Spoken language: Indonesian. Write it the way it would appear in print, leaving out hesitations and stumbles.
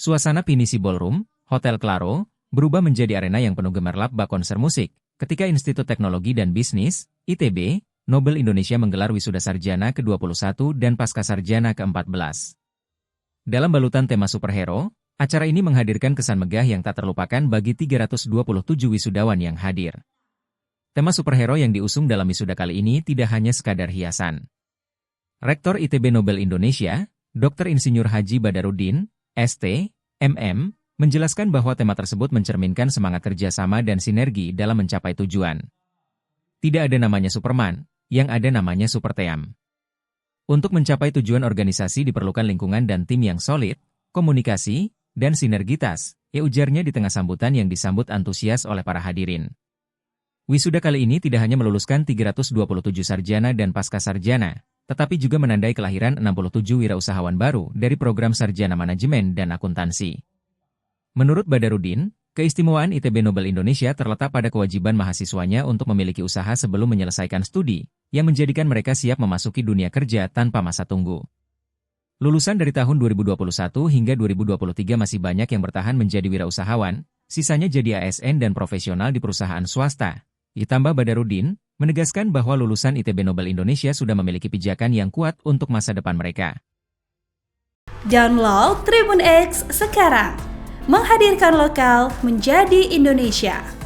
Suasana Pinisi Ballroom, Hotel Claro, berubah menjadi arena yang penuh gemerlap bak konser musik, ketika Institut Teknologi dan Bisnis, ITB, Nobel Indonesia menggelar wisuda sarjana ke-21 dan pasca sarjana ke-14. Dalam balutan tema superhero, acara ini menghadirkan kesan megah yang tak terlupakan bagi 327 wisudawan yang hadir. Tema superhero yang diusung dalam wisuda kali ini tidak hanya sekadar hiasan. Rektor ITB Nobel Indonesia, Dr. Insinyur Haji Badarudin, ST, MM, menjelaskan bahwa tema tersebut mencerminkan semangat kerjasama dan sinergi dalam mencapai tujuan. Tidak ada namanya Superman, yang ada namanya Superteam. Untuk mencapai tujuan organisasi diperlukan lingkungan dan tim yang solid, komunikasi, dan sinergitas, ujarnya di tengah sambutan yang disambut antusias oleh para hadirin. Wisuda kali ini tidak hanya meluluskan 327 sarjana dan pasca sarjana, tetapi juga menandai kelahiran 67 wirausahawan baru dari program sarjana manajemen dan akuntansi. Menurut Badarudin, keistimewaan ITB Nobel Indonesia terletak pada kewajiban mahasiswanya untuk memiliki usaha sebelum menyelesaikan studi, yang menjadikan mereka siap memasuki dunia kerja tanpa masa tunggu. Lulusan dari tahun 2021 hingga 2023 masih banyak yang bertahan menjadi wirausahawan, sisanya jadi ASN dan profesional di perusahaan swasta. Ditambah Badarudin, menegaskan bahwa lulusan ITB Nobel Indonesia sudah memiliki pijakan yang kuat untuk masa depan mereka. Download Tribun X sekarang, menghadirkan lokal menjadi Indonesia.